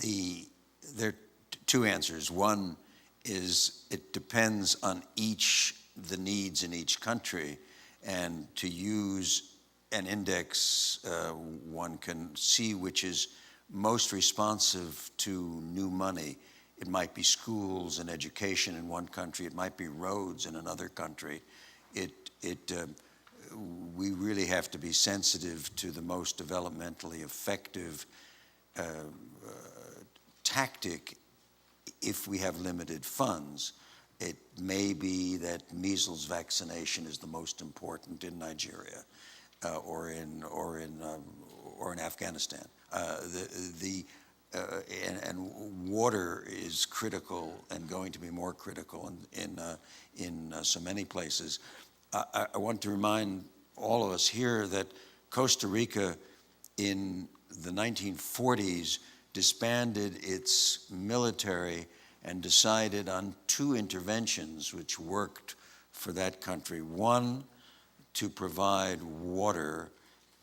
There are two answers. One is it depends on the needs in each country, and to use an index, one can see which is most responsive to new money. It might be schools and education in one country. It might be roads in another country. We really have to be sensitive to the most developmentally effective tactic if we have limited funds. It may be that measles vaccination is the most important in Nigeria or in Afghanistan. And water is critical and going to be more critical in so many places. I want to remind all of us here that Costa Rica in the 1940s disbanded its military and decided on two interventions which worked for that country. One, to provide water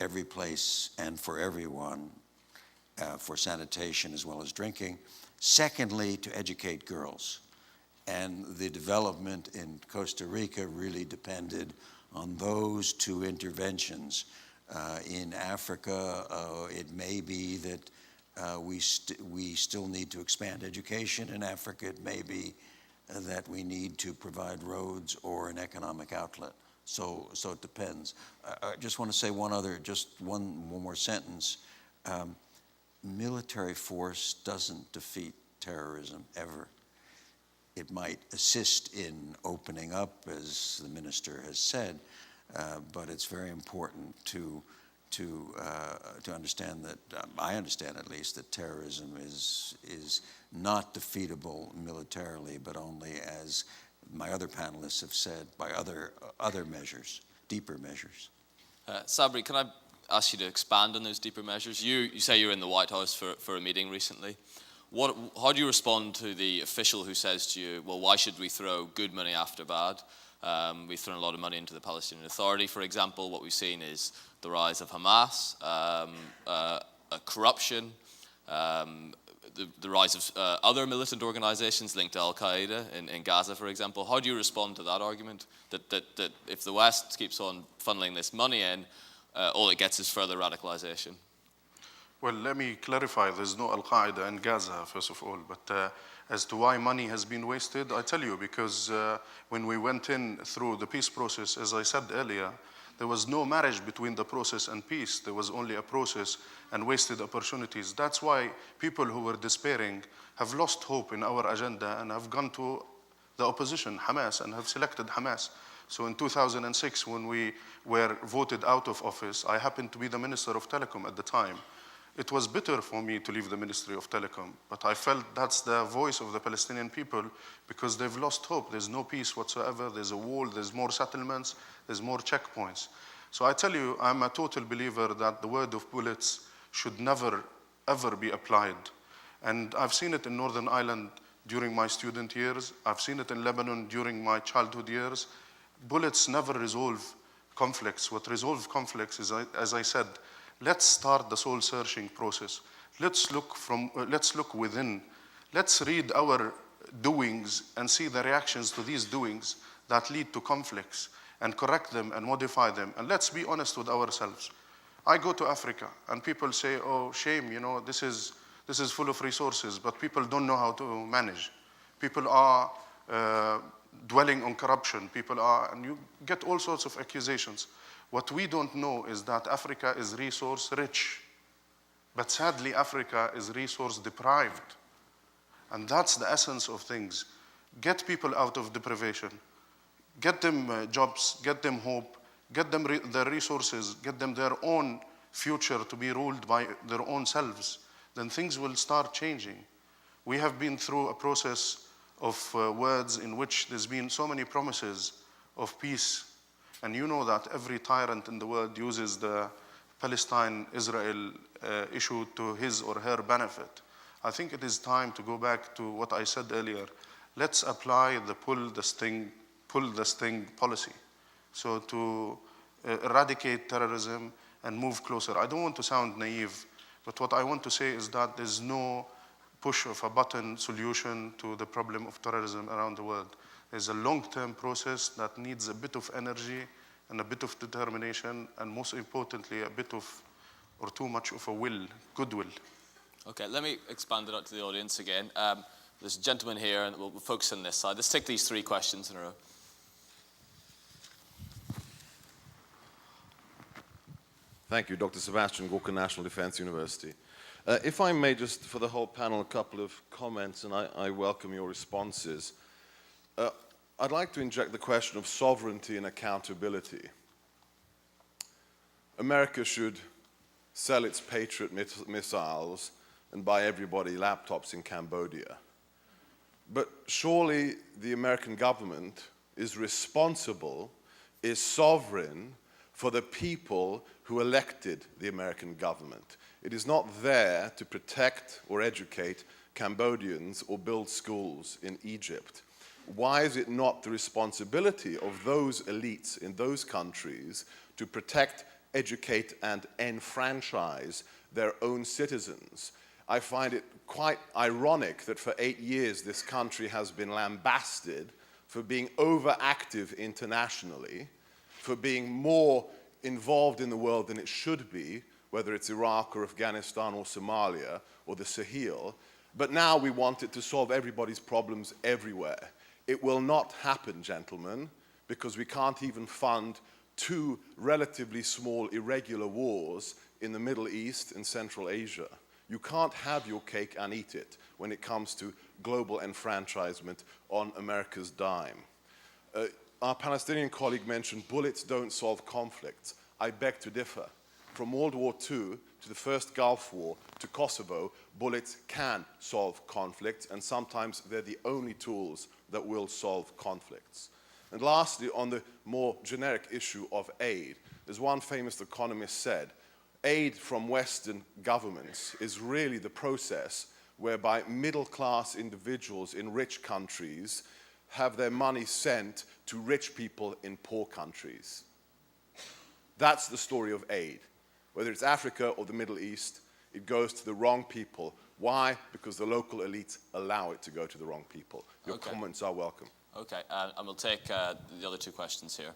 every place and for everyone, for sanitation as well as drinking. Secondly, to educate girls. And the development in Costa Rica really depended on those two interventions. In Africa, it may be that we still need to expand education. In Africa, it may be that we need to provide roads or an economic outlet. So it depends. I just want to say one more sentence. Military force doesn't defeat terrorism ever. It might assist in opening up, as the minister has said, but it's very important to understand that, I understand at least, that terrorism is not defeatable militarily, but only, as my other panelists have said, by other measures, deeper measures. Sabri, can I ask you to expand on those deeper measures? You say you're in the White House for a meeting recently. How do you respond to the official who says to you, well, why should we throw good money after bad? We've thrown a lot of money into the Palestinian Authority, for example. What we've seen is the rise of Hamas, corruption, the rise of other militant organizations linked to Al-Qaeda in Gaza, for example. How do you respond to that argument, that if the West keeps on funneling this money in, all it gets is further radicalization? Well, let me clarify. There's no Al-Qaeda in Gaza, first of all. But as to why money has been wasted, I tell you, because when we went in through the peace process, as I said earlier, there was no marriage between the process and peace. There was only a process and wasted opportunities. That's why people who were despairing have lost hope in our agenda and have gone to the opposition, Hamas, and have selected Hamas. So in 2006, when we were voted out of office, I happened to be the Minister of Telecom at the time. It was bitter for me to leave the Ministry of Telecom, but I felt that's the voice of the Palestinian people because they've lost hope. There's no peace whatsoever. There's a wall. There's more settlements. There's more checkpoints. So I tell you, I'm a total believer that the word of bullets should never, ever be applied. And I've seen it in Northern Ireland during my student years. I've seen it in Lebanon during my childhood years. Bullets never resolve conflicts. What resolves conflicts is, as I said, let's start the soul-searching process. Let's look within. Let's read our doings and see the reactions to these doings that lead to conflicts and correct them and modify them. And let's be honest with ourselves. I go to Africa and people say, oh, shame, this is full of resources, but people don't know how to manage. People are dwelling on corruption. And you get all sorts of accusations. What we don't know is that Africa is resource rich, but sadly Africa is resource deprived. And that's the essence of things. Get people out of deprivation, get them jobs, get them hope, get them their resources, get them their own future to be ruled by their own selves. Then things will start changing. We have been through a process of words in which there's been so many promises of peace. And you know that every tyrant in the world uses the Palestine-Israel issue to his or her benefit. I think it is time to go back to what I said earlier. Let's apply the pull the sting policy. So to eradicate terrorism and move closer. I don't want to sound naive, but what I want to say is that there's no push of a button solution to the problem of terrorism around the world. It's a long-term process that needs a bit of energy and a bit of determination, and most importantly, a bit of, or too much of a will, goodwill. Okay, let me expand it out to the audience again. There's a gentleman here, and we'll focus on this side. Let's take these 3 questions in a row. Thank you, Dr. Sebastian Gorka, National Defense University. If I may just, for the whole panel, a couple of comments, and I welcome your responses. I'd like to inject the question of sovereignty and accountability. America should sell its Patriot missiles and buy everybody laptops in Cambodia. But surely the American government is responsible, is sovereign for the people who elected the American government. It is not there to protect or educate Cambodians or build schools in Egypt. Why is it not the responsibility of those elites in those countries to protect, educate, and enfranchise their own citizens? I find it quite ironic that for 8 years this country has been lambasted for being overactive internationally, for being more involved in the world than it should be, whether it's Iraq or Afghanistan or Somalia or the Sahel. But now we want it to solve everybody's problems everywhere. It will not happen, gentlemen, because we can't even fund 2 relatively small irregular wars in the Middle East and Central Asia. You can't have your cake and eat it when it comes to global enfranchisement on America's dime. Our Palestinian colleague mentioned bullets don't solve conflicts. I beg to differ. From World War II to the first Gulf War to Kosovo, bullets can solve conflicts, and sometimes they're the only tools that will solve conflicts. And lastly, on the more generic issue of aid, as one famous economist said, aid from Western governments is really the process whereby middle-class individuals in rich countries have their money sent to rich people in poor countries. That's the story of aid. Whether it's Africa or the Middle East, it goes to the wrong people. Why? Because the local elites allow it to go to the wrong people. Your comments are welcome. Okay, and we'll take the other 2 questions here.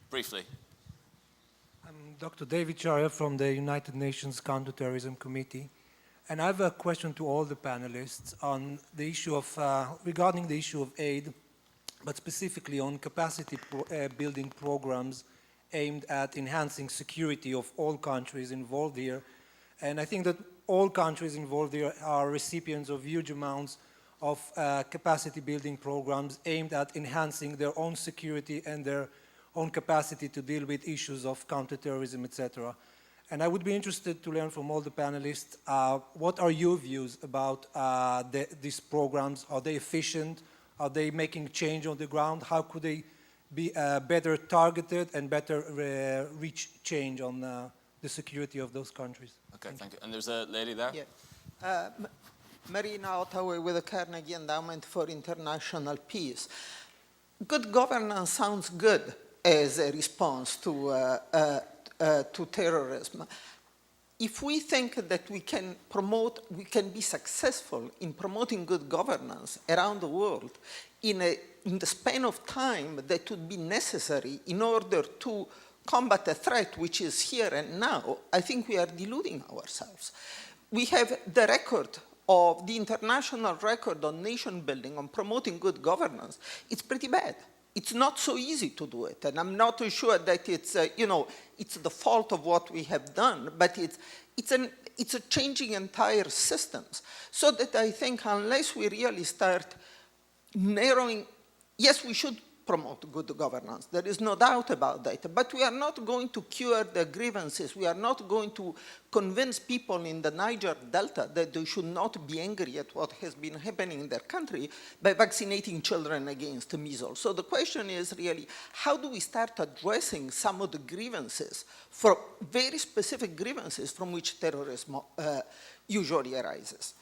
Briefly. I'm Dr. David Chaya from the United Nations Counterterrorism Committee. And I have a question to all the panelists on the issue of, regarding the issue of aid, but specifically on capacity building programs aimed at enhancing security of all countries involved here. And I think that all countries involved here are recipients of huge amounts of capacity building programs aimed at enhancing their own security and their own capacity to deal with issues of counterterrorism, etc. And I would be interested to learn from all the panelists, what are your views about these programs? Are they efficient? Are they making change on the ground? How could they be better targeted and better reach change on the security of those countries? Okay, thank you. And there's a lady there. Yeah. Marina Ottaway with the Carnegie Endowment for International Peace. Good governance sounds good as a response to terrorism. If we think that we can be successful in promoting good governance around the world in the span of time that would be necessary in order to combat a threat which is here and now, I think we are deluding ourselves. We have the record of the international record on nation building, on promoting good governance. It's pretty bad. It's not so easy to do it, and I'm not too sure that it's it's the fault of what we have done, but it's a changing entire systems. So that I think unless we really start narrowing, yes, we should promote good governance. There is no doubt about that. But we are not going to cure the grievances. We are not going to convince people in the Niger Delta that they should not be angry at what has been happening in their country by vaccinating children against measles. So the question is really, how do we start addressing some of the grievances, for very specific grievances from which terrorism usually arises?